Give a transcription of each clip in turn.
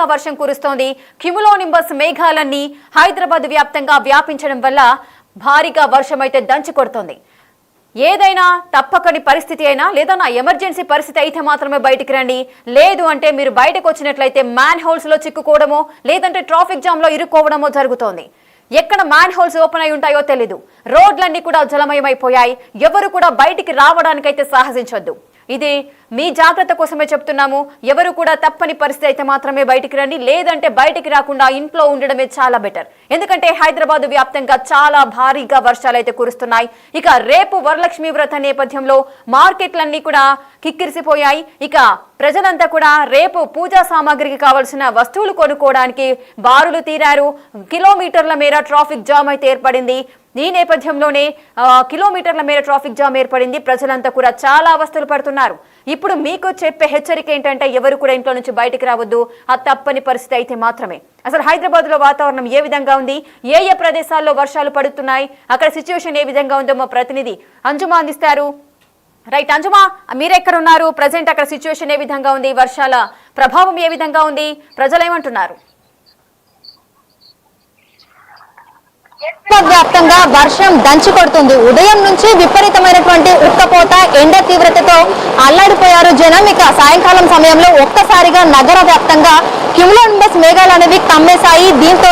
భారీగా వర్షం కురుస్తోంది. క్యుములోనింబస్ మేఘాలన్నీ హైదరాబాద్ వ్యాప్తంగా వ్యాపించడం వల్ల భారీగా వర్షం అయితే దంచి కొడుతోంది. ఏదైనా తప్పకని పరిస్థితి అయినా లేదా ఎమర్జెన్సీ పరిస్థితి అయితే మాత్రమే బయటికి రండి. లేదు అంటే మీరు బయటకు వచ్చినట్లయితే మ్యాన్ హోల్స్ లో చిక్కుకోవడమో లేదంటే ట్రాఫిక్ జామ్ లో ఇరుక్కోవడమో జరుగుతోంది. ఎక్కడ మ్యాన్ హోల్స్ ఓపెన్ అయి ఉంటాయో తెలీదు. రోడ్లన్నీ కూడా జలమయమైపోయాయి. ఎవరు కూడా బయటికి రావడానికైతే సాహసించొద్దు. ఇది మీ జాగ్రత్త కోసమే చెప్తున్నాము. ఎవరు కూడా తప్పని పరిస్థితి అయితే మాత్రమే బయటికి రండి. లేదంటే బయటికి రాకుండా ఇంట్లో ఉండడమే చాలా బెటర్. ఎందుకంటే హైదరాబాద్ వ్యాప్తంగా చాలా భారీగా వర్షాలు అయితే కురుస్తున్నాయి. ఇక రేపు వరలక్ష్మి వ్రత నేపథ్యంలో మార్కెట్లన్నీ కూడా కిక్కిరిసిపోయాయి. ఇక ప్రజలంతా కూడా రేపు పూజా సామాగ్రికి కావాల్సిన వస్తువులు కొనుక్కోవడానికి బారులు తీరారు. కిలోమీటర్ల మేర ట్రాఫిక్ జామ్ అయితే ఏర్పడింది. ఈ నేపథ్యంలోనే కిలోమీటర్ల మేర ట్రాఫిక్ జామ్ ఏర్పడింది. ప్రజలంతా కూడా చాలా అవస్థలు పడుతున్నారు. ఇప్పుడు మీకు చెప్పే హెచ్చరిక ఏంటంటే ఎవరు కూడా ఇంట్లో నుంచి బయటికి రావద్దు. ఆ తప్పని పరిస్థితి అయితే మాత్రమే. అసలు హైదరాబాద్ లో వాతావరణం ఏ విధంగా ఉంది, ఏ ప్రదేశాల్లో వర్షాలు పడుతున్నాయి, అక్కడ సిచ్యువేషన్ ఏ విధంగా ఉందో మా ప్రతినిధి అంజుమా అందిస్తారు. రైట్ అంజుమా, మీరెక్కడ ఉన్నారు? ప్రజెంట్ అక్కడ సిచ్యువేషన్ ఏ విధంగా ఉంది, వర్షాల ప్రభావం ఏ విధంగా ఉంది, ప్రజలు ఏమంటున్నారు? వ్యాప్తంగా వర్షం దంచి కొడుతుంది. ఉదయం నుంచి విపరీతమైనటువంటి ఉక్కపోత, ఎండ తీవ్రతతో అల్లాడిపోయారు జనం. ఇక సాయంకాలం సమయంలో ఒక్కసారిగా నగర వ్యాప్తంగా క్యుములోనింబస్ మేఘాలు అనేవి కమ్మేశాయి. దీంతో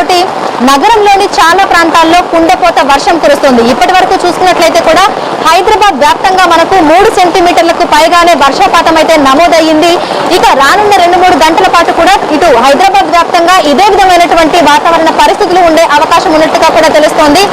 నగరంలోని చాలా ప్రాంతాల్లో కుండపోత వర్షం కురుస్తుంది. ఇప్పటి వరకు చూసుకున్నట్లయితే కూడా హైదరాబాద్ వ్యాప్తంగా మనకు 3 సెంటీమీటర్లకు పైగానే వర్షపాతం అయితే నమోదయ్యింది. ఇక రానున్న 2-3 గంటల పాటు కూడా ఇటు హైదరాబాద్ వ్యాప్తంగా ఇదే విధమైనటువంటి వాతావరణ పరిస్థితులు ఉండే అవకాశం ఉన్నట్టుగా కూడా తెలుస్తోంది.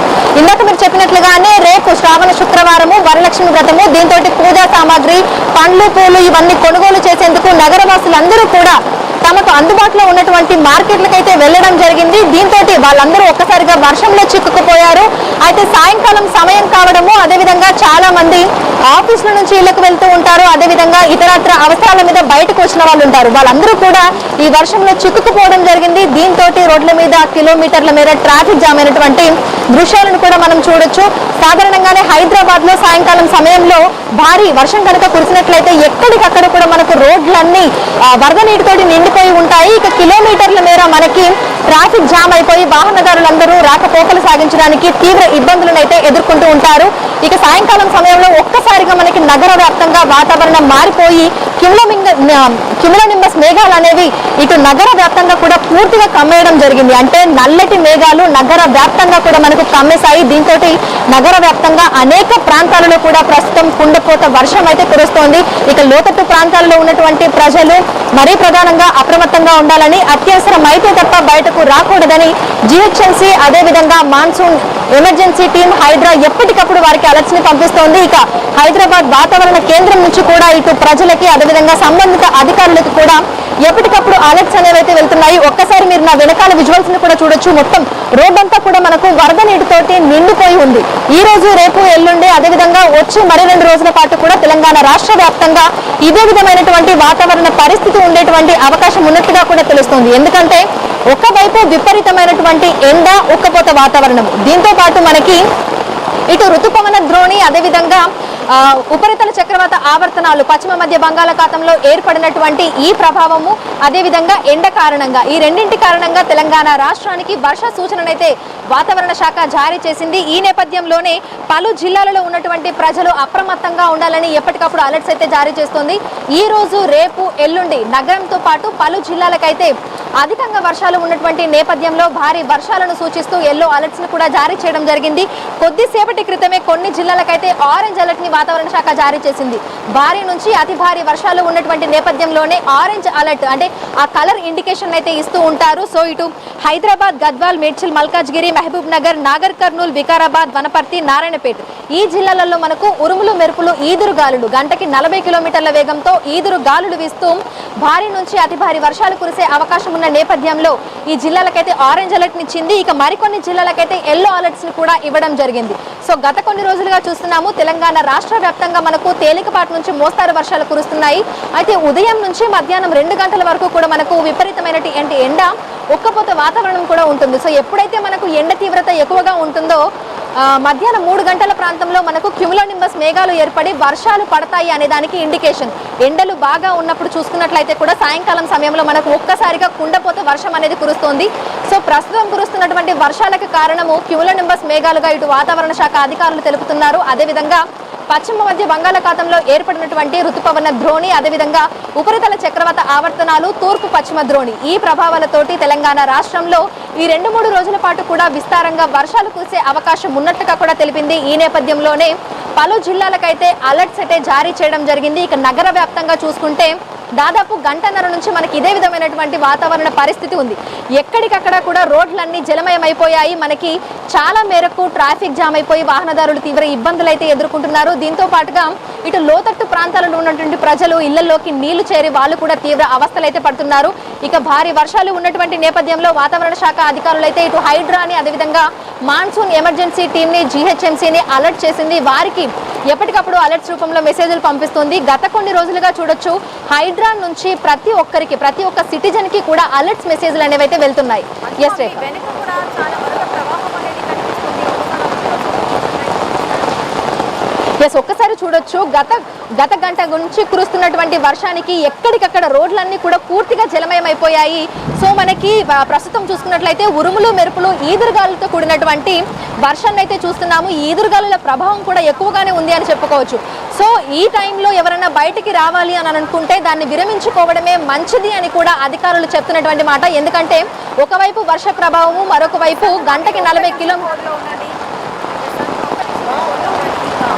ఇందాక మీరు చెప్పినట్లుగానే రేపు శ్రావణ శుక్రవారము వరలక్ష్మి వ్రతము. దీంతో పూజా సామాగ్రి, పండ్లు, పూలు ఇవన్నీ కొనుగోలు చేసేందుకు నగరవాసులందరూ కూడా తమకు అందుబాటులో ఉన్నటువంటి మార్కెట్లకైతే వెళ్లడం జరిగింది. దీంతో వాళ్ళందరూ ఒక్కసారిగా వర్షంలో చిక్కుకుపోయారు. అయితే సాయంకాలం సమయం కావడము, అదేవిధంగా చాలా మంది ఆఫీసుల నుంచి ఇళ్లకు వెళ్తూ ఉంటారు. అదేవిధంగా ఇతరత్ర అవసరాల మీద బయటకు వచ్చిన వాళ్ళు ఉంటారు. వాళ్ళందరూ కూడా ఈ వర్షంలో చిక్కుకుపోవడం జరిగింది. దీంతో రోడ్ల మీద కిలోమీటర్ల మేర ట్రాఫిక్ జామ్ అయినటువంటి దృశ్యాలను కూడా మనం చూడొచ్చు. సాధారణంగానే హైదరాబాద్ లో సాయంకాలం సమయంలో భారీ వర్షం కనుక కురిసినట్లయితే ఎక్కడికక్కడ కూడా మనకు రోడ్లన్నీ వరద నీటితోటి నిండిపోయి ఉంటాయి. ఇక కిలోమీటర్ల మేర మనకి ట్రాఫిక్ జామ్ అయిపోయి వాహనదారులందరూ రాకపోకలు సాగించడానికి తీవ్ర ఇబ్బందులను అయితే ఎదుర్కొంటూ ఉంటారు. ఇక సాయంకాలం సమయంలో ఒక్కసారిగా మనకి నగర వ్యాప్తంగా వాతావరణం మారిపోయి క్యుములోనింబస్ మేఘాలు అనేవి ఇటు నగర వ్యాప్తంగా కూడా పూర్తిగా కమ్మేయడం జరిగింది. అంటే నల్లటి మేఘాలు నగర వ్యాప్తంగా కూడా మనకు కమ్మేశాయి. దీంతో నగర వ్యాప్తంగా అనేక ప్రాంతాలలో కూడా ప్రస్తుతం కుండపోత వర్షం అయితే కురుస్తోంది. ఇక లోతట్టు ప్రాంతాల్లో ఉన్నటువంటి ప్రజలు మరీ ప్రధానంగా అప్రమత్తంగా ఉండాలని, అత్యవసరం అయితే తప్ప బయటకు రాకూడదని జిహెచ్ఎంసీ అదేవిధంగా మాన్సూన్ ఎమర్జెన్సీ టీం హైడ్రా ఎప్పటికప్పుడు వారికి అలర్ట్స్ ని పంపిస్తోంది. ఇక హైదరాబాద్ వాతావరణ కేంద్రం నుంచి కూడా ఇటు ప్రజలకి అదేవిధంగా సంబంధిత అధికారులకు కూడా ఎప్పటికప్పుడు అలర్ట్స్ అనేవి అయితే వెళ్తున్నాయి. ఒక్కసారి మీరు నా వెనకాల విజువల్స్ ని కూడా చూడొచ్చు. మొత్తం రోడ్డంతా కూడా మనకు వరద నీటితోటి నిండిపోయి ఉంది. ఈ రోజు, రేపు, ఎల్లుండి అదేవిధంగా వచ్చి మరి 2 రోజుల పాటు కూడా తెలంగాణ రాష్ట్ర వ్యాప్తంగా ఇదే విధమైనటువంటి వాతావరణ పరిస్థితి ఉండేటువంటి అవకాశం ఉన్నట్టుగా కూడా తెలుస్తుంది. ఎందుకంటే ఒకవైపు విపరీతమైనటువంటి ఎండ, ఉక్కపోత వాతావరణం, దీంతో పాటు మనకి ఇటు ఋతుపవన ద్రోణి అదేవిధంగా ఉపరితల చక్రవాత ఆవర్తనాలు పశ్చిమ మధ్య బంగాళాఖాతంలో ఏర్పడినటువంటి ఈ ప్రభావము, అదేవిధంగా ఎండ కారణంగా ఈ రెండింటి కారణంగా తెలంగాణ రాష్ట్రానికి వర్ష సూచననైతే వాతావరణ శాఖ జారీ చేసింది. ఈ నేపథ్యంలోనే పలు జిల్లాలలో ఉన్నటువంటి ప్రజలు అప్రమత్తంగా ఉండాలని ఎప్పటికప్పుడు అలర్ట్స్ అయితే జారీ చేస్తోంది. ఈ రోజు, రేపు, ఎల్లుండి నగరంతో పాటు పలు జిల్లాలకైతే అధికంగా వర్షాలు ఉన్నటువంటి నేపథ్యంలో భారీ వర్షాలను సూచిస్తూ ఎల్లో అలర్ట్స్ ను కూడా జారీ చేయడం జరిగింది. కొద్దిసేపటి క్రితమే కొన్ని జిల్లాలకైతే ఆరెంజ్ అలర్ట్ ని వాతావరణ శాఖ జారీ చేసింది. భారీ నుంచి అతి భారీ వర్షాలు ఉన్నటువంటి నేపథ్యంలోనే ఆరెంజ్ అలర్ట్ అంటే ఆ కలర్ ఇండికేషన్ అయితే ఇస్తూ ఉంటారు. సో ఇటు హైదరాబాద్, గద్వాల్, మేడ్చల్, మల్కాజ్గిరి, మహబూబ్ నగర్, నాగర్ కర్నూల్, వికారాబాద్, వనపర్తి, నారాయణపేట ఈ జిల్లాలలో మనకు ఉరుములు, మెరుపులు, ఈదురు గాలులు గంటకి 40 కిలోమీటర్ల వేగంతో ఈదురు గాలులు వీస్తూ భారీ నుంచి అతి భారీ వర్షాలు కురిసే అవకాశం ఉన్న నేపథ్యంలో ఈ జిల్లాలకైతే ఆరెంజ్ అలర్ట్ ఇచ్చింది. ఇక మరికొన్ని జిల్లాలకైతే ఎల్లో అలర్ట్స్ ని కూడా ఇవ్వడం జరిగింది. సో గత కొన్ని రోజులుగా చూస్తున్నాము తెలంగాణ రాష్ట్ర వ్యాప్తంగా మనకు తేలికపాటి నుంచి మోస్తారు వర్షాలు కురుస్తున్నాయి. అయితే ఉదయం నుంచి మధ్యాహ్నం 2 గంటల వరకు కూడా మనకు విపరీతమైనటువంటి ఎండ, ఉక్కపోత వాతావరణం కూడా ఉంటుంది. సో ఎప్పుడైతే మనకు ఎండ తీవ్రత ఎక్కువగా ఉంటుందో మధ్యాహ్నం 3 గంటల ప్రాంతంలో మనకు క్యుములోనింబస్ మేఘాలు ఏర్పడి వర్షాలు పడతాయి అనే దానికి ఇండికేషన్. ఎండలు బాగా ఉన్నప్పుడు చూసుకున్నట్లయితే కూడా సాయంకాలం సమయంలో మనకు ఒక్కసారిగా కుండపోత వర్షం అనేది కురుస్తోంది. సో ప్రస్తుతం కురుస్తున్నటువంటి వర్షాలకు కారణము క్యుములోనింబస్ మేఘాలుగా ఇటు వాతావరణ శాఖ అధికారులు తెలుపుతున్నారు. అదేవిధంగా పశ్చిమ మధ్య బంగాళాఖాతంలో ఏర్పడినటువంటి ఋతుపవన ద్రోణి, అదేవిధంగా ఉపరితల చక్రవాత ఆవర్తనాలు, తూర్పు పశ్చిమ ద్రోణి ఈ ప్రభావాలతోటి తెలంగాణ రాష్ట్రంలో ఈ 2-3 రోజుల పాటు కూడా విస్తారంగా వర్షాలు కురిసే అవకాశం ఉన్నట్టుగా కూడా తెలిపింది. ఈ నేపథ్యంలోనే పలు జిల్లాలకైతే అలర్ట్స్ అయితే జారీ చేయడం జరిగింది. ఇక నగర వ్యాప్తంగా చూసుకుంటే దాదాపు గంటన్నర నుంచి మనకి ఇదే విధమైనటువంటి వాతావరణ పరిస్థితి ఉంది. ఎక్కడికక్కడ కూడా రోడ్లన్నీ జలమయమైపోయాయి. మనకి చాలా మేరకు ట్రాఫిక్ జామ్ అయిపోయి వాహనదారులు తీవ్ర ఇబ్బందులు అయితే ఎదుర్కొంటున్నారు. దీంతో పాటుగా ఇటు లోతట్టు ప్రాంతాలలో ఉన్నటువంటి ప్రజలు ఇళ్లలోకి నీళ్లు చేరి వాళ్ళు కూడా తీవ్ర అవస్థలు అయితే పడుతున్నారు. ఇక భారీ వర్షాలు ఉన్నటువంటి నేపథ్యంలో వాతావరణ శాఖ అధికారులు అయితే ఇటు హైడ్రాని, అదేవిధంగా మాన్సూన్ ఎమర్జెన్సీ టీంని, జీహెచ్ఎంసీని అలర్ట్ చేసింది. వారికి ఎప్పటికప్పుడు అలర్ట్స్ రూపంలో మెసేజ్లు పంపిస్తుంది. గత కొన్ని రోజులుగా చూడొచ్చు హైడ్రా నుంచి ప్రతి ఒక్క సిటిజన్ కి కూడా అలర్ట్స్ మెసేజ్లు అనేవి అయితే వెళ్తున్నాయి. ఎస్ రేఖ. ఒక్కసారి చూడొచ్చు గత గంట నుంచి కురుస్తున్నటువంటి వర్షానికి ఎక్కడికక్కడ రోడ్లన్నీ కూడా పూర్తిగా జలమయమైపోయాయి. సో మనకి ప్రస్తుతం చూసుకున్నట్లయితే ఉరుములు మెరుపులు ఈదురుగాలులతో కూడినటువంటి వర్షాన్ని అయితే చూస్తున్నాము. ఈ ఈదురుగాలుల ప్రభావం కూడా ఎక్కువగానే ఉంది అని చెప్పుకోవచ్చు. సో ఈ టైంలో ఎవరైనా బయటికి రావాలి అని అనుకుంటే దాన్ని విరమించుకోవడమే మంచిది అని కూడా అధికారులు చెప్తున్నటువంటి మాట. ఎందుకంటే ఒకవైపు వర్ష ప్రభావము, మరొక వైపు గంటకి 40 కిలోమీటర్లు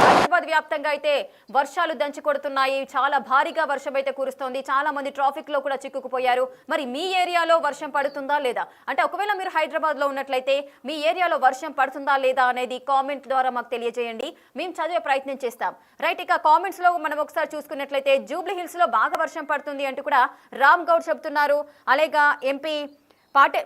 హైదరాబాద్ వ్యాప్తంగా అయితే వర్షాలు దంచి కొడుతున్నాయి. చాలా భారీగా వర్షం అయితే కురుస్తోంది. చాలా మంది ట్రాఫిక్ లో కూడా చిక్కుకుపోయారు. మరి మీ ఏరియాలో వర్షం పడుతుందా లేదా అంటే ఒకవేళ మీరు హైదరాబాద్ లో ఉన్నట్లయితే మీ ఏరియాలో వర్షం పడుతుందా లేదా అనేది కామెంట్ ద్వారా మాకు తెలియజేయండి. మేము చదివే ప్రయత్నం చేస్తాం. రైట్, ఇక కామెంట్స్ లో మనం ఒకసారి చూసుకున్నట్లయితే జూబ్లీ హిల్స్ లో బాగా వర్షం పడుతుంది అంటూ కూడా రామ్ గౌడ్ చెప్తున్నారు. అలాగే ఎంపీ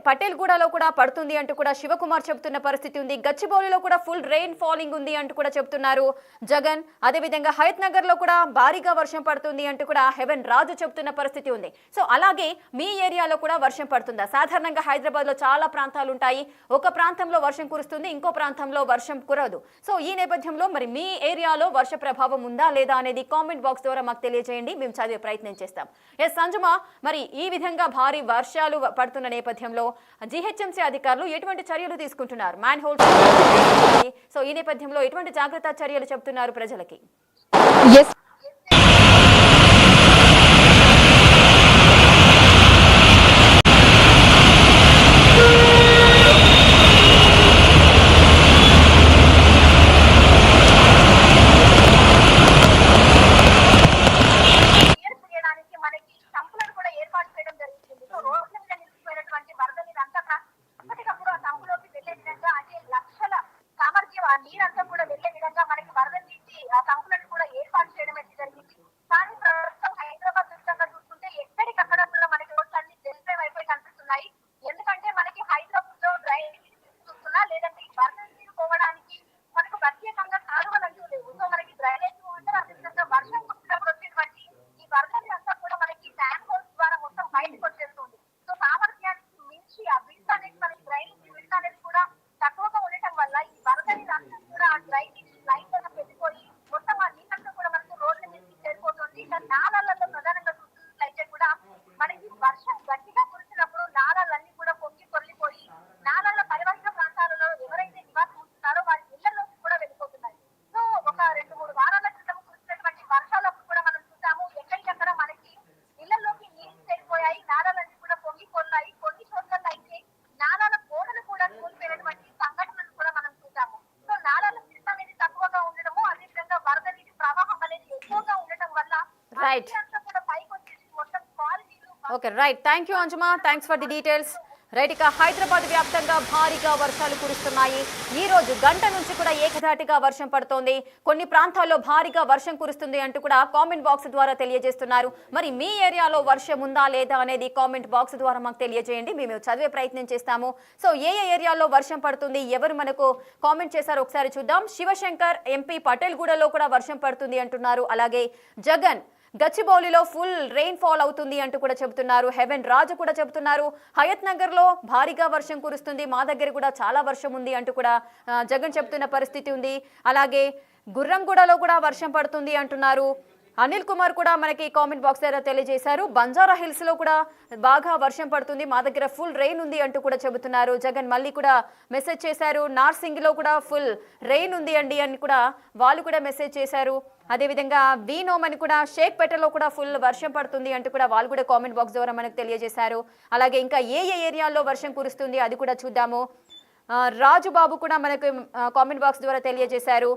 పటేల్గూడలో కూడా పడుతుంది అంటూ కూడా శివకుమార్ చెప్తున్న పరిస్థితి ఉంది. గచ్చిబౌలిలో కూడా ఫుల్ రెయిన్ ఫాలింగ్ ఉంది అంటూ కూడా చెప్తున్నారు జగన్. అదేవిధంగా హయత్ నగర్ లో కూడా భారీగా వర్షం పడుతుంది అంటూ కూడా హెవెన్ రాజు చెప్తున్న పరిస్థితి ఉంది. సో అలాగే మీ ఏరియాలో కూడా వర్షం పడుతుందా? సాధారణంగా హైదరాబాద్ లో చాలా ప్రాంతాలు ఉంటాయి. ఒక ప్రాంతంలో వర్షం కురుస్తుంది, ఇంకో ప్రాంతంలో వర్షం కురవదు. సో ఈ నేపథ్యంలో మరి మీ ఏరియాలో వర్ష ప్రభావం ఉందా లేదా అనేది కామెంట్ బాక్స్ ద్వారా మాకు తెలియజేయండి. మేము చదివే ప్రయత్నం చేస్తాం. ఎస్ సంజుమ, మరి ఈ విధంగా భారీ వర్షాలు పడుతున్న నేపథ్యంలో జీహెచ్ఎంసీ అధికారులు ఎటువంటి చర్యలు తీసుకుంటున్నారు? మ్యాన్ హోల్స్, సో ఈ నేపథ్యంలో ఎటువంటి జాగ్రత్త చర్యలు చెప్తున్నారు ప్రజలకి? నీరంతా కూడా వెళ్లే విధంగా మనకి వరద తీసి ఆ సంకులను కూడా ఏర్పాటు చేయడం అయితే జరిగింది. కానీ ప్రస్తుతం హైదరాబాద్ దృష్ట్యంగా చూసుకుంటే ఎక్కడికక్కడ కూడా మనకి రోడ్లు అన్ని జలమయం అయిపోయి కనిపిస్తున్నాయి. ఎందుకంటే మనకి హైదరాబాద్ లో డ్రైనేజ్ చూస్తున్నా, లేదంటే ఈ వరద నీరు పోవడానికి మనకు ప్రత్యేకంగా కాలువలు అంటూ లేవు. సో మనకి డ్రైనేజ్ అంటే అదేవిధంగా వర్షం కురిసినప్పుడు వచ్చేటువంటి ఈ వరద నీరు అంతా కూడా మనకి మ్యాన్ హోల్స్ ద్వారా మొత్తం బయటకు వచ్చేస్తుంది. సో సామర్థ్యానికి మించి ఆ విడత అనేది మనకి డ్రైనేజ్ విడత అనేది కూడా తక్కువగా ఉండటం వల్ల ఈ వరద నీరు అంతా కూడా డ్రైనేజ్ లైన్ మీద పెట్టిపోయి మొత్తం ఆ నీళ్ళంతా కూడా మనకు రోడ్ల మీదకి చేరిపోతుంది. ఇక నాలాలలో ప్రధానంగా చూసినట్లయితే కూడా మనకి వర్షం గట్టిగా కురిసినప్పుడు నాలాలన్నీ కూడా పొంగి పొర్లిపోయి నాలాల పరివాహిక ప్రాంతాలలో ఎవరైతే నివాసం ఉంటున్నారో వారి ఇళ్లలోకి కూడా వెళ్ళిపోతున్నాయి. సో ఒక 2-3 వారాల క్రితం కురిసినటువంటి వర్షాలకు కూడా మనం చూసాము, ఎక్కడికక్కడ మనకి ఇళ్లలోకి నీళ్లు చేరిపోయాయి, నాలాలన్నీ కూడా పొంగి పొర్లాయి. కొన్ని చోట్ల అయితే నాలాల గోడలు కూడా కూలిపోయినటువంటి సంఘటనలు కూడా మనం చూసాము. సో నాలాల విడత అనేది తక్కువగా ఉండడము, అదేవిధంగా వరద నీటి ప్రవాహం అనేది ఎక్కువగా ఉండటం వల్ల అంతా కూడా పైకి వచ్చేసి మొత్తం క్వాలిటీలు. ఓకే, రైట్, థ్యాంక్ యూ అంజుమా, thanks for the details. Right, ఇక హైదరాబాద్ వ్యాప్తంగా భారీగా వర్షాలు కురుస్తున్నాయి. ఈ రోజు గంట నుంచి కూడా ఏకధాటిగా వర్షం పడుతోంది. కొన్ని ప్రాంతాల్లో భారీగా వర్షం కురుస్తుంది అంటూ కూడా కామెంట్ బాక్స్ ద్వారా తెలియజేస్తున్నారు. మరి మీ ఏరియాలో వర్షం ఉందా లేదా అనేది కామెంట్ బాక్స్ ద్వారా మాకు తెలియజేయండి. మేము చదివే ప్రయత్నం చేస్తాము. సో ఏ ఏరియాలో వర్షం పడుతుంది, ఎవరు మనకు కామెంట్ చేశారో ఒకసారి చూద్దాం. శివశంకర్ ఎంపీ పటేల్గూడలో కూడా వర్షం పడుతుంది అంటున్నారు. అలాగే జగన్ గచ్చిబౌలిలో ఫుల్ రెయిన్ ఫాల్ అవుతుంది అంటూ కూడా చెబుతున్నారు. హెవెన్ రాజు కూడా చెబుతున్నారు. హయత్ నగర్ లో భారీగా వర్షం కురుస్తుంది, మా దగ్గర కూడా చాలా వర్షం ఉంది అంటూ కూడా జగన్ చెబుతున్న పరిస్థితి ఉంది. అలాగే గుర్రంగూడలో కూడా వర్షం పడుతుంది అంటున్నారు. అనిల్ కుమార్ కూడా మనకి కామెంట్ బాక్స్ ద్వారా తెలియజేశారు. బంజారా హిల్స్ లో కూడా బాగా వర్షం పడుతుంది, మా దగ్గర ఫుల్ రెయిన్ ఉంది అంటూ కూడా చెబుతున్నారు. జగన్ మళ్ళీ కూడా మెసేజ్ చేశారు. నార్సింగ్ లో కూడా ఫుల్ రెయిన్ ఉంది అండి అని కూడా వాళ్ళు కూడా మెసేజ్ చేశారు. అదేవిధంగా వీనోమ్ అని కూడా షేక్పేటలో కూడా ఫుల్ వర్షం పడుతుంది అంటూ కూడా వాళ్ళు కూడా కామెంట్ బాక్స్ ద్వారా మనకు తెలియజేశారు. అలాగే ఇంకా ఏ ఏరియాల్లో వర్షం కురుస్తుంది అది కూడా చూద్దాము. రాజుబాబు కూడా మనకు కామెంట్ బాక్స్ ద్వారా తెలియజేశారు.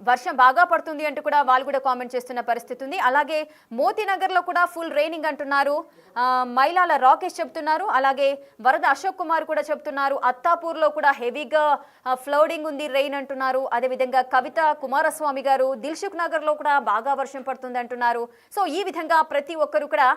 వర్షం బాగా పడుతుంది అంటూ కూడా వాళ్ళు కూడా కామెంట్ చేస్తున్న పరిస్థితి ఉంది. అలాగే మోతీనగర్లో కూడా ఫుల్ రెయినింగ్ అంటున్నారు. మైలాల రాకేష్ చెప్తున్నారు. అలాగే వరద అశోక్ కుమార్ కూడా చెప్తున్నారు. అత్తాపూర్లో కూడా హెవీగా ఫ్లౌడింగ్ ఉంది, రెయిన్ అంటున్నారు. అదేవిధంగా కవిత కుమారస్వామి గారు దిల్సుఖ్ నగర్లో కూడా బాగా వర్షం పడుతుంది అంటున్నారు. సో ఈ విధంగా ప్రతి ఒక్కరు కూడా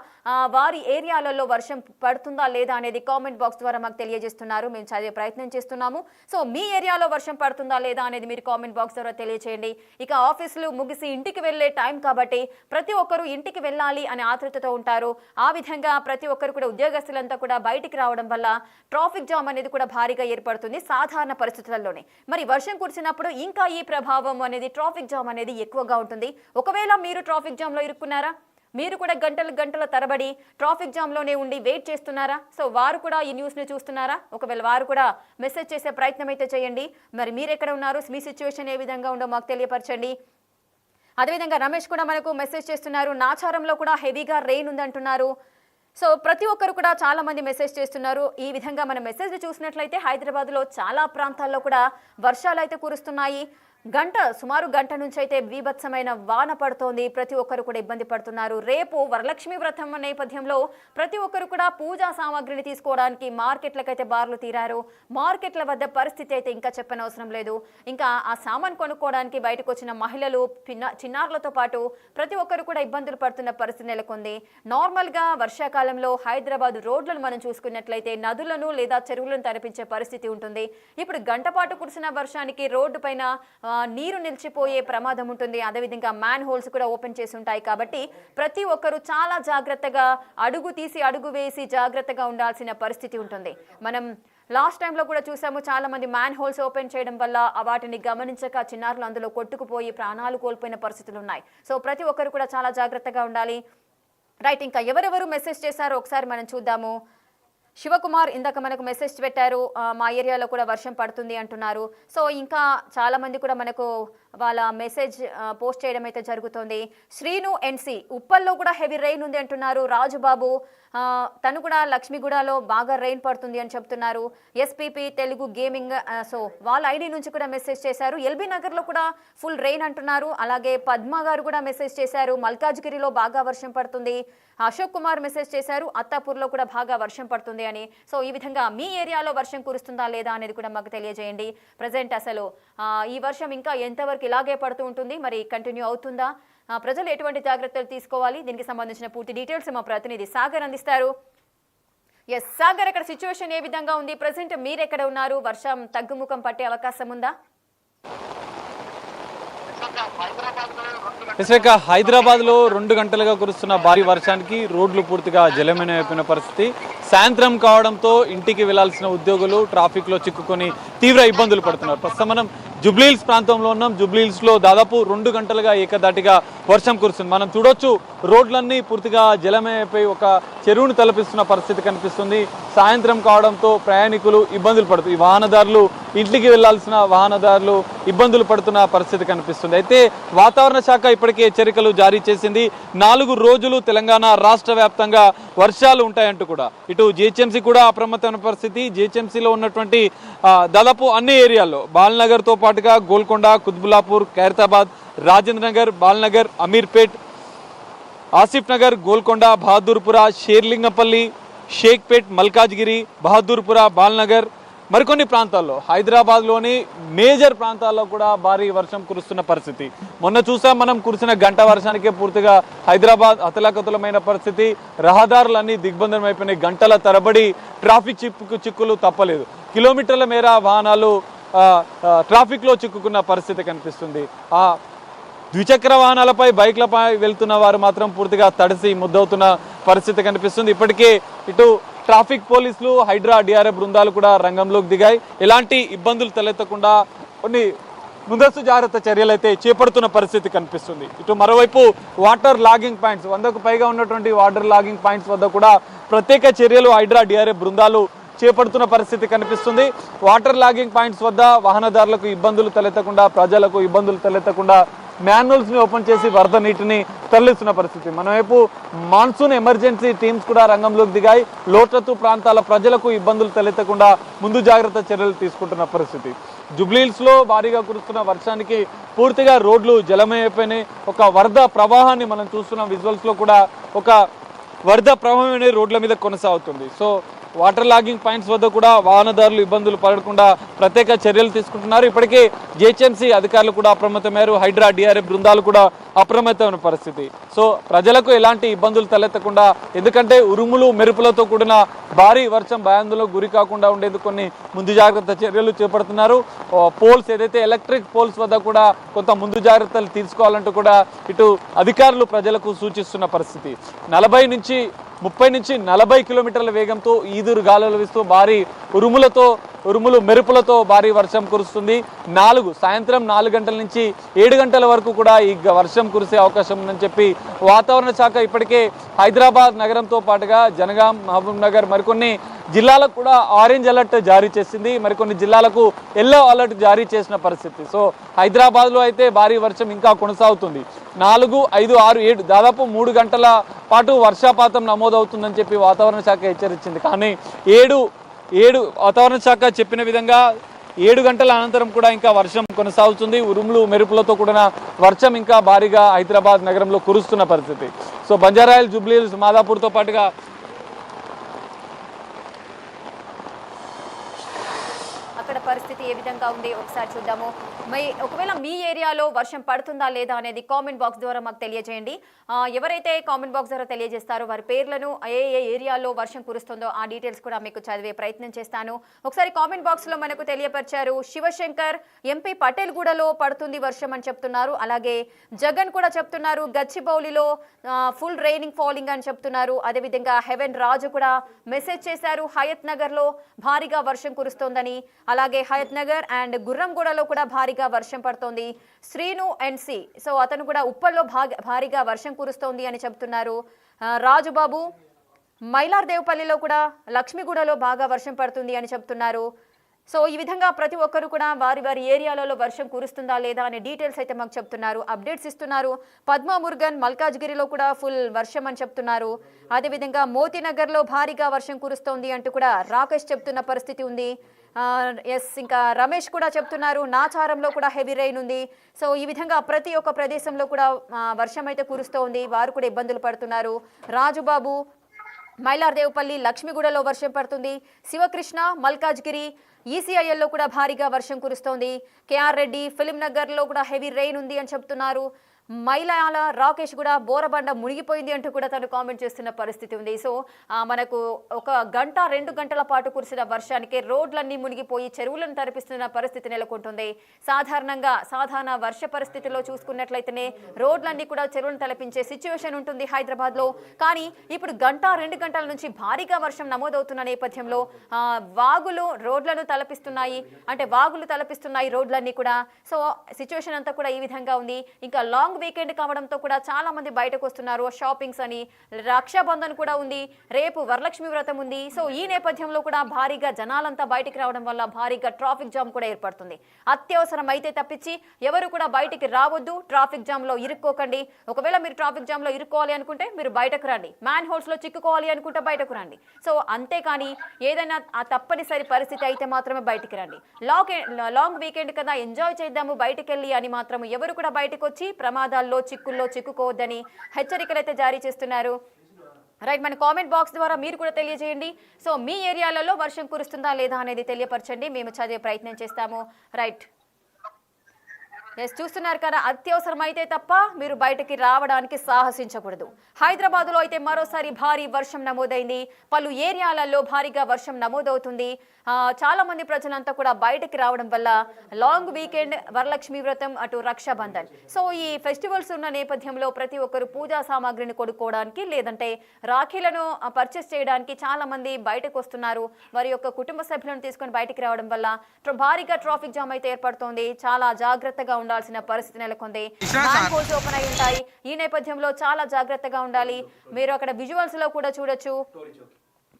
వారి ఏరియాలలో వర్షం పడుతుందా లేదా అనేది కామెంట్ బాక్స్ ద్వారా మాకు తెలియజేస్తున్నారు. మేము చదివే ప్రయత్నం చేస్తున్నాము. సో మీ ఏరియాలో వర్షం పడుతుందా లేదా అనేది మీరు కామెంట్ బాక్స్ ద్వారా తెలియజేయండి. ఇక ఆఫీసులు ముగిసి ఇంటికి వెళ్లే టైం కాబట్టి ప్రతి ఒక్కరు ఇంటికి వెళ్ళాలి అనే ఆతృతతో ఉంటారు. ఆ విధంగా ప్రతి ఒక్కరు కూడా ఉద్యోగస్తులంతా కూడా బయటికి రావడం వల్ల ట్రాఫిక్ జామ్ అనేది కూడా భారీగా ఏర్పడుతుంది సాధారణ పరిస్థితుల్లోనే. మరి వర్షం కురిసినప్పుడు ఇంకా ఈ ప్రభావం అనేది ట్రాఫిక్ జామ్ అనేది ఎక్కువగా ఉంటుంది. ఒకవేళ మీరు ట్రాఫిక్ జామ్ లో ఇరుక్కున్నారా, మీరు కూడా గంటల తరబడి ట్రాఫిక్ జామ్లోనే ఉండి వెయిట్ చేస్తున్నారా? సో వారు కూడా ఈ న్యూస్ని చూస్తున్నారా? ఒకవేళ వారు కూడా మెసేజ్ చేసే ప్రయత్నం అయితే చేయండి. మరి మీరు ఎక్కడ ఉన్నారు, మీ సిచ్యువేషన్ ఏ విధంగా ఉందో మాకు తెలియపరచండి. అదేవిధంగా రమేష్ కూడా మనకు మెసేజ్ చేస్తున్నారు. నాచారంలో కూడా హెవీగా రెయిన్ ఉందంటున్నారు. సో ప్రతి ఒక్కరు కూడా చాలా మంది మెసేజ్ చేస్తున్నారు. ఈ విధంగా మన మెసేజ్ చూసినట్లయితే హైదరాబాద్లో చాలా ప్రాంతాల్లో కూడా వర్షాలు అయితే కురుస్తున్నాయి. సుమారు గంట నుంచి అయితే బీభత్సమైన వాన పడుతోంది. ప్రతి ఒక్కరు కూడా ఇబ్బంది పడుతున్నారు. రేపు వరలక్ష్మి వ్రతం నేపథ్యంలో ప్రతి ఒక్కరు కూడా పూజా సామాగ్రిని తీసుకోవడానికి మార్కెట్లకైతే బార్లు తీరారు. మార్కెట్ల వద్ద పరిస్థితి అయితే ఇంకా చెప్పనవసరం లేదు. ఇంకా ఆ సామాన్ కొనుక్కోవడానికి బయటకు వచ్చిన మహిళలు, చిన్నారులతో పాటు ప్రతి ఒక్కరు కూడా ఇబ్బందులు పడుతున్న పరిస్థితి నెలకొంది. నార్మల్గా వర్షాకాలంలో హైదరాబాద్ రోడ్లను మనం చూసుకున్నట్లయితే నదులను లేదా చెరువులను తరపించే పరిస్థితి ఉంటుంది. ఇప్పుడు గంట పాటు కురిసిన వర్షానికి రోడ్డు పైన నీరు నిలిచిపోయే ప్రమాదం ఉంటుంది. అదేవిధంగా మ్యాన్ హోల్స్ కూడా ఓపెన్ చేసి ఉంటాయి. కాబట్టి ప్రతి ఒక్కరూ చాలా జాగ్రత్తగా అడుగు తీసి అడుగు వేసి జాగ్రత్తగా ఉండాల్సిన పరిస్థితి ఉంటుంది. మనం లాస్ట్ టైంలో కూడా చూసాము, చాలా మంది మ్యాన్ హోల్స్ ఓపెన్ చేయడం వల్ల వాటిని గమనించక చిన్నారులు అందులో కొట్టుకుపోయి ప్రాణాలు కోల్పోయిన పరిస్థితులు ఉన్నాయి. సో ప్రతి ఒక్కరు కూడా చాలా జాగ్రత్తగా ఉండాలి. రైట్, ఇంకా ఎవరెవరు మెసేజ్ చేశారో ఒకసారి మనం చూద్దాము. శివకుమార్ ఇందాక మనకు మెసేజ్ పెట్టారు, మా ఏరియాలో కూడా వర్షం పడుతుంది అంటున్నారు. సో ఇంకా చాలా మంది కూడా మనకు వాళ్ళ మెసేజ్ పోస్ట్ చేయడం అయితే జరుగుతుంది. శ్రీను ఎన్సి ఉప్పల్లో కూడా హెవీ రెయిన్ ఉంది అంటున్నారు. రాజుబాబు తను కూడా లక్ష్మీగూడలో బాగా రెయిన్ పడుతుంది అని చెప్తున్నారు. ఎస్పీపీ తెలుగు గేమింగ్ సో వాళ్ళ ఐడి నుంచి కూడా మెసేజ్ చేశారు. ఎల్బీ నగర్లో కూడా ఫుల్ రెయిన్ అంటున్నారు. అలాగే పద్మ గారు కూడా మెసేజ్ చేశారు. మల్కాజ్గిరిలో బాగా వర్షం పడుతుంది. అశోక్ కుమార్ మెసేజ్ చేశారు. అత్తాపూర్లో కూడా బాగా వర్షం పడుతుంది అని. సో ఈ విధంగా మీ ఏరియాలో వర్షం కురుస్తుందా లేదా అనేది కూడా మాకు తెలియజేయండి. ప్రజెంట్ అసలు ఈ వర్షం ఇంకా ఎంతవరకు ఇలాగే పడుతూ ఉంటుంది, మరి కంటిన్యూ అవుతుందా, ప్రజలు ఎటువంటి జాగ్రత్తలు తీసుకోవాలి, దీనికి సంబంధించిన పూర్తి డీటెయిల్స్ మా ప్రతినిధి సాగర్ అందిస్తారు. ఎస్ సాగర్, అక్కడ సిచ్యువేషన్ ఏ విధంగా ఉంది? ప్రజెంట్ మీరు ఎక్కడ ఉన్నారు? వర్షం తగ్గుముఖం పట్టే అవకాశం ఉందా? హైదరాబాద్ లో 2 గంటలుగా కురుస్తున్న భారీ వర్షానికి రోడ్లు పూర్తిగా జలమయమైపోయిన పరిస్థితి. సాయంత్రం కావడంతో ఇంటికి వెళ్లాల్సిన ఉద్యోగులు ట్రాఫిక్ లో చిక్కుకొని తీవ్ర ఇబ్బందులు పడుతున్నారు. ప్రస్తుతం మనం జూబ్లీహిల్స్ ప్రాంతంలో ఉన్నాం. జూబ్లీహిల్స్ లో దాదాపు 2 గంటలుగా ఏకదాటిగా వర్షం కురుస్తుంది. మనం చూడొచ్చు, రోడ్లన్నీ పూర్తిగా జలమయమైపోయి ఒక చెరువును తలపిస్తున్న పరిస్థితి కనిపిస్తుంది. సాయంత్రం కావడంతో ప్రయాణికులు ఇబ్బందులు పడుతుంది. వాహనదారులు, ఇంటికి వెళ్లాల్సిన వాహనదారులు ఇబ్బందులు పడుతున్న పరిస్థితి కనిపిస్తుంది. అయితే వాతావరణ శాఖ ఇప్పటికే హెచ్చరికలు జారీ చేసింది. 4 రోజులు తెలంగాణ రాష్ట్ర వ్యాప్తంగా వర్షాలు ఉంటాయంటూ కూడా. ఇటు జిహెచ్ఎంసీ కూడా అప్రమత్తమైన పరిస్థితి. జిహెచ్ఎంసీలో ఉన్నటువంటి దాదాపు అన్ని ఏరియాల్లో బాల్నగర్తో పాటుగా గోల్కొండ, కుత్బుల్లాపూర్, ఖైరతాబాద్, రాజేంద్ర నగర్, బాల్నగర్, అమీర్పేట్, ఆసిఫ్ నగర్, గోల్కొండ, బహదూర్పుర, షేర్లింగపల్లి, షేక్పేట్, మల్కాజ్గిరి, బహదూర్పుర, బాల్నగర్, మరికొన్ని ప్రాంతాల్లో, హైదరాబాద్లోని మేజర్ ప్రాంతాల్లో కూడా భారీ వర్షం కురుస్తున్న పరిస్థితి. మొన్న చూసాం మనం, కురిసిన గంట వర్షానికే పూర్తిగా హైదరాబాద్ అతలాకుతలమైన పరిస్థితి. రహదారులన్నీ దిగ్బంధనం అయిపోయినాయి. గంటల తరబడి ట్రాఫిక్ చిక్కులు తప్పలేదు. కిలోమీటర్ల మేర వాహనాలు ట్రాఫిక్లో చిక్కుకున్న పరిస్థితి కనిపిస్తుంది. ద్విచక్ర వాహనాలపై బైక్లపై వెళ్తున్న వారు మాత్రం పూర్తిగా తడిసి ముద్దవుతున్న పరిస్థితి కనిపిస్తుంది. ఇప్పటికే ఇటు ట్రాఫిక్ పోలీసులు, హైడ్రా, డిఆర్ఎఫ్ బృందాలు కూడా రంగంలోకి దిగాయి. ఎలాంటి ఇబ్బందులు తలెత్తకుండా కొన్ని ముందస్తు జాగ్రత్త చర్యలు అయితే చేపడుతున్న పరిస్థితి కనిపిస్తుంది. ఇటు మరోవైపు వాటర్ లాగింగ్ పాయింట్స్ 100కు పైగా ఉన్నటువంటి వాటర్ లాగింగ్ పాయింట్స్ వద్ద కూడా ప్రత్యేక చర్యలు హైడ్రా, డిఆర్ఎఫ్ బృందాలు చేపడుతున్న పరిస్థితి కనిపిస్తుంది. వాటర్ లాగింగ్ పాయింట్స్ వద్ద వాహనదారులకు ఇబ్బందులు తలెత్తకుండా, ప్రజలకు ఇబ్బందులు తలెత్తకుండా మ్యాన్హోల్స్ ని ఓపెన్ చేసి వరద నీటిని తరలిస్తున్న పరిస్థితి. మనవైపు మాన్సూన్ ఎమర్జెన్సీ టీమ్స్ కూడా రంగంలోకి దిగాయి. లోతట్టు ప్రాంతాల ప్రజలకు ఇబ్బందులు తలెత్తకుండా ముందు జాగ్రత్త చర్యలు తీసుకుంటున్న పరిస్థితి. జూబ్లీహిల్స్ లో భారీగా కురుస్తున్న వర్షానికి పూర్తిగా రోడ్లు జలమయమైపోయినాయి. ఒక వరద ప్రవాహాన్ని మనం చూస్తున్నాం. విజువల్స్ లో కూడా ఒక వరద ప్రవాహం అనేది రోడ్ల మీద కొనసాగుతుంది. సో వాటర్ లాగింగ్ పాయింట్స్ వద్ద కూడా వాహనదారులు ఇబ్బందులు పడకుండా ప్రత్యేక చర్యలు తీసుకుంటున్నారు. ఇప్పటికే జిహెచ్ఎంసీ అధికారులు కూడా అప్రమత్తమయ్యారు. హైడ్రా, డిఆర్ఎఫ్ బృందాలు కూడా అప్రమత్తమైన పరిస్థితి. సో ప్రజలకు ఎలాంటి ఇబ్బందులు తలెత్తకుండా, ఎందుకంటే ఉరుములు మెరుపులతో కూడిన భారీ వర్షం భయాందోళనకు గురి కాకుండా ఉండేందుకు కొన్ని ముందు జాగ్రత్త చర్యలు చేపడుతున్నారు. పోల్స్ ఏదైతే ఎలక్ట్రిక్ పోల్స్ వద్ద కూడా కొంత ముందు జాగ్రత్తలు తీసుకోవాలంటూ కూడా ఇటు అధికారులు ప్రజలకు సూచిస్తున్న పరిస్థితి. 40 నుంచి 40 కిలోమీటర్ల వేగంతో ఈదురు గాలులు వీస్తూ భారీ ఉరుములు మెరుపులతో భారీ వర్షం కురుస్తుంది. సాయంత్రం 4 గంటల నుంచి 7 గంటల వరకు కూడా ఈ వర్షం కురిసే అవకాశం ఉందని చెప్పి వాతావరణ శాఖ ఇప్పటికే హైదరాబాద్ నగరంతో పాటుగా జనగాం, మహబూబ్ నగర్ మరికొన్ని జిల్లాలకు కూడా ఆరెంజ్ అలర్ట్ జారీ చేసింది. మరికొన్ని జిల్లాలకు ఎల్లో అలర్ట్ జారీ చేసిన పరిస్థితి. సో హైదరాబాద్లో అయితే భారీ వర్షం ఇంకా కొనసాగుతుంది. 4, 5, 6, 7 దాదాపు 3 గంటల పాటు వర్షపాతం నమోదవుతుందని చెప్పి వాతావరణ శాఖ హెచ్చరించింది. కానీ వాతావరణ శాఖ చెప్పిన విధంగా 7 గంటల అనంతరం కూడా ఇంకా వర్షం కొనసాగుతుంది. ఉరుములు మెరుపులతో కూడిన వర్షం ఇంకా భారీగా హైదరాబాద్ నగరంలో కురుస్తున్న పరిస్థితి. సో బంజారాహిల్స్, జూబ్లీహిల్స్, మాదాపూర్తో పాటుగా అక్కడ పరిస్థితి ఏ విధంగా ఉంది ఒకసారి చూద్దాము. ఒకవేళ మీ ఏరియాలో వర్షం పడుతుందా లేదా అనేది కామెంట్ బాక్స్ ద్వారా మాకు తెలియజేయండి. ఎవరైతే కామెంట్ బాక్స్ ద్వారా తెలియజేస్తారో వారి పేర్లను, ఏ ఏరియాలో వర్షం కురుస్తుందో ఆ డీటెయిల్స్ కూడా మీకు చదివే ప్రయత్నం చేస్తాను. ఒకసారి కామెంట్ బాక్స్ లో మనకు తెలియపరిచారు శివశంకర్, ఎంపీ పటేల్గూడలో పడుతుంది వర్షం అని చెప్తున్నారు. అలాగే జగన్ కూడా చెప్తున్నారు గచ్చిబౌలిలో ఫుల్ రైనింగ్ ఫాలింగ్ అని చెప్తున్నారు. అదేవిధంగా హెవెన్ రాజు కూడా మెసేజ్ చేశారు హయత్ నగర్ లో భారీగా వర్షం కురుస్తోందని. అలాగే హయత్ నగర్ అండ్ గుర్రంగూడలో కూడా భారీగా వర్షం పడుతోంది. శ్రీను ఎన్సి, సో అతను కూడా ఉప్పల్లో భారీగా వర్షం కురుస్తోంది అని చెప్తున్నారు. రాజుబాబు మైలార్దేవపల్లిలో కూడా లక్ష్మీగూడలో బాగా వర్షం పడుతుంది అని చెప్తున్నారు. సో ఈ విధంగా ప్రతి ఒక్కరు కూడా వారి వారి ఏరియాలలో వర్షం కురుస్తుందా లేదా అనే డీటెయిల్స్ అయితే మాకు చెప్తున్నారు, అప్డేట్స్ ఇస్తున్నారు. పద్మా మురుగన్ మల్కాజ్గిరిలో కూడా ఫుల్ వర్షం అని చెప్తున్నారు. అదేవిధంగా మోతీనగర్లో భారీగా వర్షం కురుస్తోంది అంటూ కూడా రాకేష్ చెప్తున్న పరిస్థితి ఉంది. ఇంకా రమేష్ కూడా చెప్తున్నారు నాచారంలో కూడా హెవీ రైన్ ఉంది. సో ఈ విధంగా ప్రతి ఒక్క ప్రదేశంలో కూడా వర్షం అయితే కురుస్తోంది, వారు కూడా ఇబ్బందులు పడుతున్నారు. రాజుబాబు మైలార్దేవపల్లి, లక్ష్మీగూడలో వర్షం పడుతుంది. శివకృష్ణ మల్కాజ్గిరి, ఈసీఐఎల్లో కూడా భారీగా వర్షం కురుస్తోంది. కేఆర్ రెడ్డి ఫిలిం నగర్లో కూడా హెవీ రెయిన్ ఉంది అని చెప్తున్నారు. మైలాల రాకేష్ కూడా బోరబండ మునిగిపోయింది అంటూ కూడా తను కామెంట్ చేస్తున్న పరిస్థితి ఉంది. సో మనకు 1-2 గంటల పాటు కురిసిన వర్షానికి రోడ్లన్నీ మునిగిపోయి చెరువులను తరిపిస్తున్న పరిస్థితి నెలకొంటుంది. సాధారణ వర్ష పరిస్థితిలో చూసుకున్నట్లయితేనే రోడ్లన్నీ కూడా చెరువులను తలపించే సిచ్యువేషన్ ఉంటుంది హైదరాబాద్లో. కానీ ఇప్పుడు 1-2 గంటల నుంచి భారీగా వర్షం నమోదవుతున్న నేపథ్యంలో వాగులు రోడ్లను తలపిస్తున్నాయి రోడ్లన్నీ కూడా. సో సిచ్యువేషన్ అంతా కూడా ఈ విధంగా ఉంది. ఇంకా లాంగ్ వీకెండ్ కావడంతో కూడా చాలా మంది బయటకు వస్తున్నారు. షాపింగ్స్ అని, రక్షాబంధన్ కూడా ఉంది, రేపు వరలక్ష్మి వ్రతం ఉంది. సో ఈ నేపథ్యంలో కూడా భారీగా జనాలంతా బయటికి రావడం వల్ల భారీగా ట్రాఫిక్ జామ్ కూడా ఏర్పడుతుంది. అత్యవసరం అయితే తప్పించి ఎవరు కూడా బయటికి రావద్దు, ట్రాఫిక్ జామ్ లో ఇరుక్కోకండి. ఒకవేళ మీరు ట్రాఫిక్ జామ్ లో ఇరుక్కోవాలి అనుకుంటే మీరు బయటకు రండి, మ్యాన్ హోల్స్ లో చిక్కుకోవాలి అనుకుంటే బయటకు రండి. సో అంతేకాని ఏదైనా ఆ తప్పనిసరి పరిస్థితి అయితే మాత్రమే బయటికి రండి. లాంగ్ వీకెండ్ కదా, ఎంజాయ్ చేద్దాము బయటికి వెళ్ళి అని మాత్రం ఎవరు కూడా బయటకు వచ్చి ప్రమాదాల్లో చిక్కుల్లో చిక్కుకోవద్దని హెచ్చరికలు అయితే జారీ చేస్తున్నారు. రైట్, మన కామెంట్ బాక్స్ ద్వారా మీరు కూడా తెలియజేయండి. సో మీ ఏరియాలలో వర్షం కురుస్తుందా లేదా అనేది తెలియపరచండి, మేము చదివే ప్రయత్నం చేస్తాము. రైట్. చూస్తున్నారు కదా, అత్యవసరమైతే తప్ప మీరు బయటకి రావడానికి సాహసించకూడదు. హైదరాబాద్లో అయితే మరోసారి భారీ వర్షం నమోదైంది. పలు ఏరియాలలో భారీగా వర్షం నమోదవుతుంది. చాలా మంది ప్రజలంతా కూడా బయటకి రావడం వల్ల లాంగ్ వీకెండ్, వరలక్ష్మి వ్రతం, అటు రక్షాబంధన్, సో ఈ ఫెస్టివల్స్ ఉన్న నేపథ్యంలో ప్రతి ఒక్కరు పూజా సామాగ్రిని కొనుక్కోవడానికి లేదంటే రాఖీలను పర్చేస్ చేయడానికి చాలా మంది బయటకు వస్తున్నారు. వారి యొక్క కుటుంబ సభ్యులను తీసుకొని బయటకు రావడం వల్ల భారీగా ట్రాఫిక్ జామ్ అయితే ఏర్పడుతోంది. చాలా జాగ్రత్తగా ఉండాల్సిన పరిస్థితి నెలకొంది. మ్యాన్ హోల్స్ ఓపెన్ అయి ఉంటాయి. ఈ నేపథ్యంలో చాలా జాగ్రత్తగా ఉండాలి. మీరు అక్కడ విజువల్స్ లో కూడా చూడొచ్చు.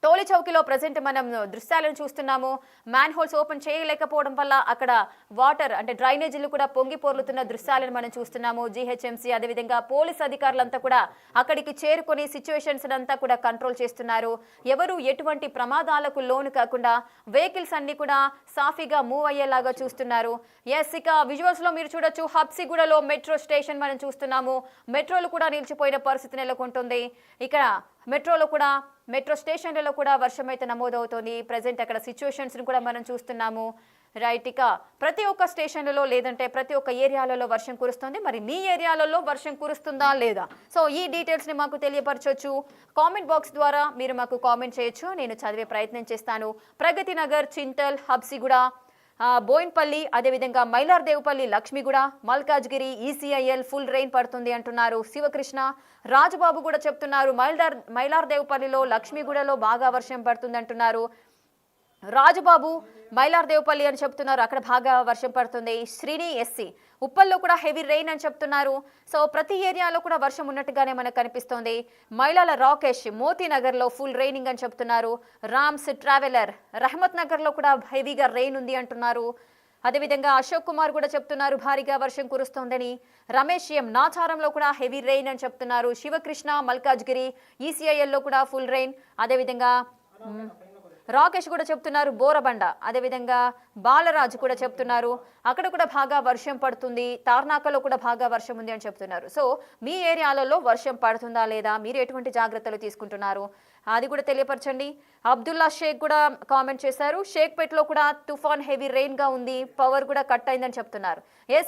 టోలీ చౌకీలో ప్రజెంట్ మనం దృశ్యాలను చూస్తున్నాము. మ్యాన్ హోల్స్ ఓపెన్ చేయలేకపోవడం వల్ల అక్కడ వాటర్ అంటే డ్రైనేజీలు కూడా పొంగి పొర్లుతున్న దృశ్యాలను మనం చూస్తున్నాము. జీహెచ్ఎంసీ అదేవిధంగా పోలీస్ అధికారులంతా కూడా అక్కడికి చేరుకొని సిచ్యువేషన్స్ అంతా కూడా కంట్రోల్ చేస్తున్నారు. ఎవరు ఎటువంటి ప్రమాదాలకు లోను కాకుండా వెహికల్స్ అన్ని కూడా సాఫీగా మూవ్ అయ్యేలాగా చూస్తున్నారు. ఎస్, ఇక విజువల్స్ లో మీరు చూడొచ్చు, హబ్సిగూడలో మెట్రో స్టేషన్ మనం చూస్తున్నాము. మెట్రోలు కూడా నిలిచిపోయిన పరిస్థితి నెలకొంటుంది. ఇక్కడ మెట్రో స్టేషన్లలో కూడా వర్షం అయితే నమోదవుతోంది. ప్రజెంట్ అక్కడ సిచ్యువేషన్స్ కూడా మనం చూస్తున్నాము. రైట్, ఇక ప్రతి ఒక్క స్టేషన్లలో లేదంటే ప్రతి ఒక్క ఏరియాలలో వర్షం కురుస్తుంది. మరి మీ ఏరియాలలో వర్షం కురుస్తుందా లేదా? సో ఈ డీటెయిల్స్ని మాకు తెలియపరచవచ్చు. కామెంట్ బాక్స్ ద్వారా మీరు మాకు కామెంట్ చేయొచ్చు. నేను చదివే ప్రయత్నం చేస్తాను. ప్రగతి నగర్, చింతల్, హబ్సిగూడ, బోయిన్పల్లి, అదేవిధంగా Mailardevpally, లక్ష్మిగూడ, Malkajgiri, ECIL full rain పడుతుంది అంటున్నారు శివకృష్ణ. రాజబాబు కూడా చెప్తున్నారు మైలార్దేవుపల్లిలో, లక్ష్మిగూడలో బాగా వర్షం పడుతుంది అంటున్నారు. రాజబాబు మైలార్దేవుపల్లి అని చెప్తున్నారు, అక్కడ బాగా వర్షం పడుతుంది. శ్రీని ఎస్సీ ఉప్పల్లో కూడా హెవీ రెయిన్ అని చెప్తున్నారు. సో ప్రతి ఏరియాలో కూడా వర్షం ఉన్నట్టుగానే మనకు కనిపిస్తోంది. మైలాల రాకేష్ మోతీనగర్లో ఫుల్ రెయినింగ్ అని చెప్తున్నారు. రామ్స్ ట్రావెలర్ రహమత్ నగర్లో కూడా హెవీగా రెయిన్ ఉంది అంటున్నారు. అదేవిధంగా అశోక్ కుమార్ కూడా చెప్తున్నారు భారీగా వర్షం కురుస్తోందని. రమేష్ ఎం నాచారంలో కూడా హెవీ రెయిన్ అని చెప్తున్నారు. శివకృష్ణ మల్కాజ్గిరి, ఈసీఐఎల్లో కూడా ఫుల్ రెయిన్. అదేవిధంగా రాకేష్ కూడా చెప్తున్నారు బోరబండ, అదేవిధంగా బాలరాజు కూడా చెప్తున్నారు అక్కడ కూడా బాగా వర్షం పడుతుంది. తార్నాకలో కూడా బాగా వర్షం ఉంది అని చెప్తున్నారు. సో మీ ఏరియాలలో వర్షం పడుతుందా లేదా, మీరు ఎటువంటి జాగ్రత్తలు తీసుకుంటున్నారు అది కూడా తెలియపరచండి. అబ్దుల్లా షేక్ కూడా కామెంట్ చేశారు. షేక్పేట్లో కూడా తుఫాన్ హెవీ రెయిన్ గా ఉంది, పవర్ కూడా కట్ అయిందని చెప్తున్నారు. ఏసీ